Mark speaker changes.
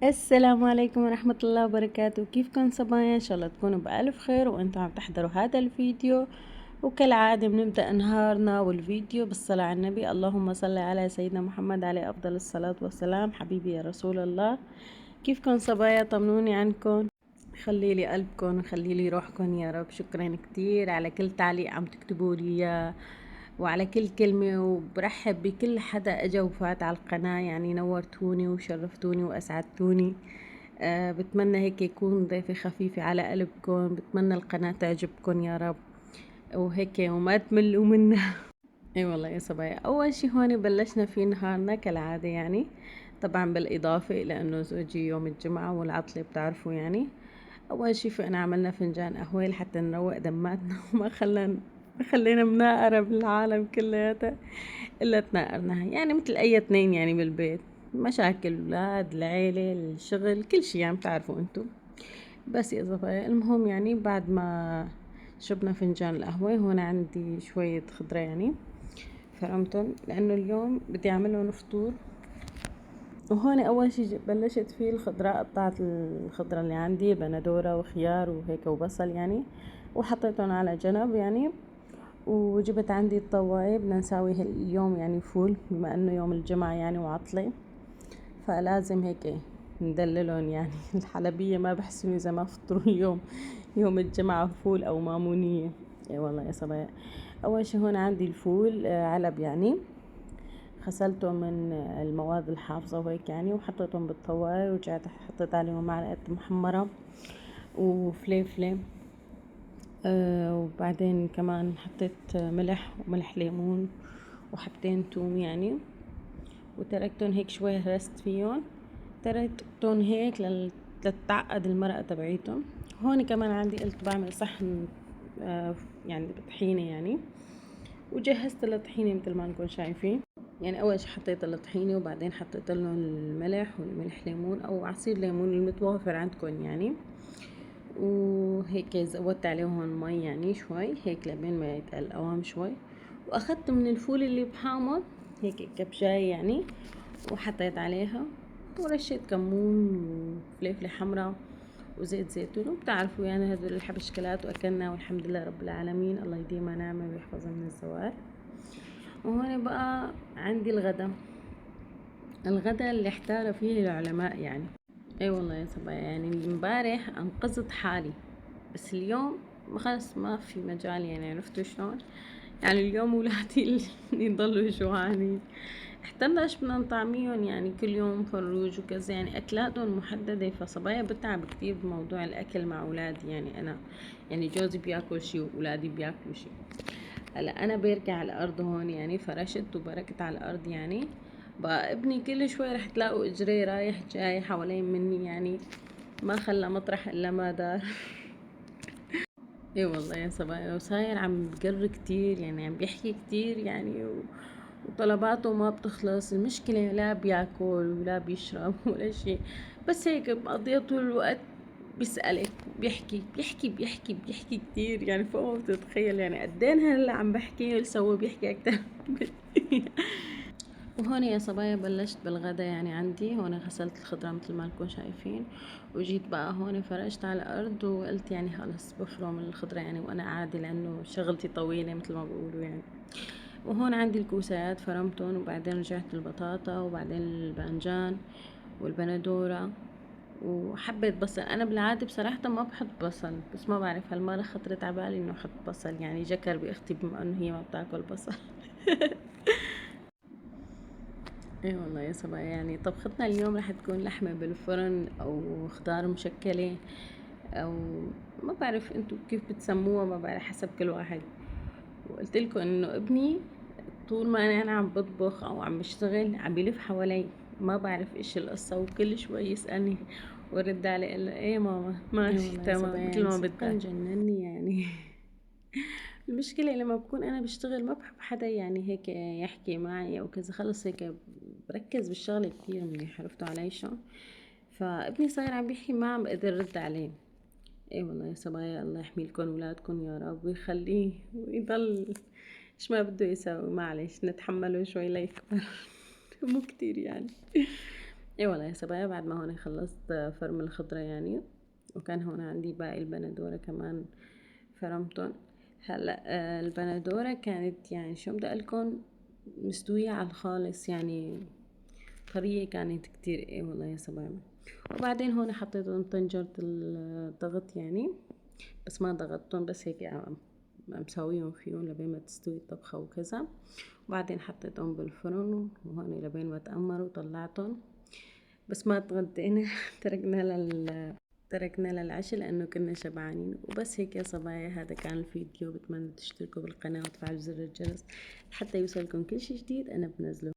Speaker 1: السلام عليكم ورحمة الله وبركاته. كيفكم صبايا؟ ان شاء الله تكونوا بألف خير وانتم عم تحضروا هذا الفيديو. وكالعادة بنبدأ نهارنا والفيديو بالصلاة على النبي. اللهم صل على سيدنا محمد عليه أفضل الصلاة والسلام. حبيبي يا رسول الله، كيفكم صبايا؟ طمنوني عنكم، خلي لي قلبكم وخلي لي روحكم يا رب. شكرا كتير على كل تعليق عم تكتبوا لي وعلى كل كلمة، وبرحب بكل حدا اجا وفات على القناة. يعني نورتوني وشرفتوني واسعدتوني. بتمنى هيك يكون ضيفي خفيفة على قلبكم. بتمنى القناة تعجبكم يا رب، وهيك وما تملوا منها. اي والله يا صبايا، اول شي هون بلشنا في نهارنا كالعادة يعني. طبعا بالاضافة الى انه زوجي يوم الجمعة والعطلة بتعرفوا يعني. اول شي فانا عملنا فنجان قهوة لحتى نروق دماتنا وما خلينا مناقرة بالعالم كلياتها الا تناقرناها، يعني مثل اي اتنين يعني بالبيت. مشاكل اولاد، العيلة، الشغل، كل شي يعني بتعرفوا انتو. بس يا صبايا، المهم يعني بعد ما شربنا فنجان القهوة، هون عندي شوية خضرة يعني فرمتن لانه اليوم بدي اعملهم فطور. وهون اول شي بلشت فيه الخضراء. قطعت الخضرة اللي عندي، بندورة وخيار وهيك وبصل يعني، وحطيتهم على جنب يعني. وجبت عندي الطواية، بدنا نساوي اليوم يعني فول بما انه يوم الجمعة يعني وعطلة، فلازم هيك ندللهم يعني. الحلبية ما بحسن اذا ما فطروا اليوم يوم الجمعة فول او مامونية. اي والله يا صبايا. اول شي هون عندي الفول علب يعني، غسلته من المواد الحافظة وهيك يعني، وحطيتهم بالطواية، ورجعت حطيت عليهم معلقة محمرة وفليفلة. وبعدين كمان حطيت ملح وملح ليمون وحبتين توم يعني، وتركتهم هيك شوي رست فيهم. تركتهم هيك لتتعقد المرقة تبعيتهم. هون كمان عندي قلت بعمل صحن يعني بطحينة يعني، وجهزت الطحينة مثل ما نكون شايفين. يعني اول شي حطيت الطحينة، وبعدين حطيت لهم الملح والملح ليمون او عصير ليمون المتوفر عندكم يعني. وهيك زودت عليهم مي يعني شوي هيك لبين ما يتقل القوام شوي. واخدت من الفول اللي بحامض هيك كبشاية يعني، وحطيت عليها، ورشيت كمون وفليفلة حمراء وزيت زيتون. وبتعرفوا يعني هدول الحبشكلات، واكلنا والحمد لله رب العالمين. الله يديمها نعمة ويحفظها من الزوال. وهون بقى عندي الغدا اللي احتار فيه العلماء يعني. اي والله يا صبايا، يعني امبارح انقذت حالي، بس اليوم خلص ما في مجال يعني. عرفتوا شلون؟ يعني اليوم ولادي اللي يضلوا جوعانين. احترنا بدنا نطعميهم يعني كل يوم فروج وكذا، يعني اكلاتهم محددة. فصبايا بتعب كتير بموضوع الاكل مع اولادي يعني. انا يعني جوزي بياكل شي واولادي بياكلوا شي. هلا انا بركع على الارض هون يعني، فرشت وبركت على الارض يعني. بقى ابني كل شوي رح تلاقوا اجريه رايح جاي حوالين مني يعني، ما خلى مطرح الا ما دار. اي والله يا صبايا، وصاير عم بقر كتير يعني، عم بيحكي كتير يعني وطلباته ما بتخلص. المشكلة لا بياكل ولا بيشرب ولا شي، بس هيك بقضي طول الوقت بيسألك، بيحكي كتير يعني فوق ما بتتخيل يعني. قدين هلا عم بحكي لسه بيحكي أكتر مني. وهون يا صبايا بلشت بالغدا يعني. عندي هون غسلت الخضرة مثل ما نكون شايفين، وجيت بقى هون فرشت على الأرض، وقلت يعني خلص بفرم الخضرة يعني وأنا قاعدة، لأنه شغلتي طويلة مثل ما بيقولوا يعني. وهون عندي الكوسات فرمتهم، وبعدين رجعت البطاطا، وبعدين الباذنجان والبندورة، وحبيت بصل. انا بالعاده بصراحه ما بحط بصل، بس ما بعرف هالمره خطرت على بالي انه احط بصل يعني، جكر باختي بما انه هي ما بتاكل بصل. اي والله يا صبايا، يعني طبختنا اليوم رح تكون لحمة بالفرن او خضار مشكلة، او ما بعرف انتو كيف بتسموها، ما بعرف حسب كل واحد. وقلت لكم انه ابني طول ما انا عم بطبخ او عم بشتغل عم بيلف حوالي، ما بعرف ايش القصة، وكل شوي يسألني ورد عليه اقول له ايه ماما اي ماشي والله يا تمام صبايا، مثل يعني ما صدقا بدك. جنني يعني. المشكلة لما بكون أنا بشتغل ما بحب حدا يعني هيك يحكي معي أو كذا، خلص هيك بركز بالشغل كتير منيح. عرفتوا علي شلون؟ فابني صاير عم بيحكي ما عم بقدر رد عليه. اي والله يا صبايا، الله يحمي لكم ولادكم يا رب ويخليه ويضل ايش ما بده يسوي. معلش نتحمله شوي ليكبر. مو كتير يعني. اي والله يا صبايا، بعد ما هون خلصت فرم الخضرة يعني، وكان هون عندي باقي البندورة كمان فرمتن. هلا البندورة كانت يعني شو بدي اقلكن مستوية على الخالص يعني، طرية كانت كتير. ايه والله يا صبايا. وبعدين هون حطيتهم طنجرة الضغط يعني، بس ما ضغطتهم، بس هيك مساويهم فيهم لبين ما تستوي الطبخة وكذا. وبعدين حطيتهم بالفرن، وهون لبين ما تأمروا طلعتهم. بس ما تغدينا تركنا للعشاء لأنه كنا شبعانين. وبس هيك يا صبايا، هذا كان الفيديو. بتمنى تشتركوا بالقناة وتفعلوا زر الجرس حتى يوصلكم كل شي جديد أنا بنزله.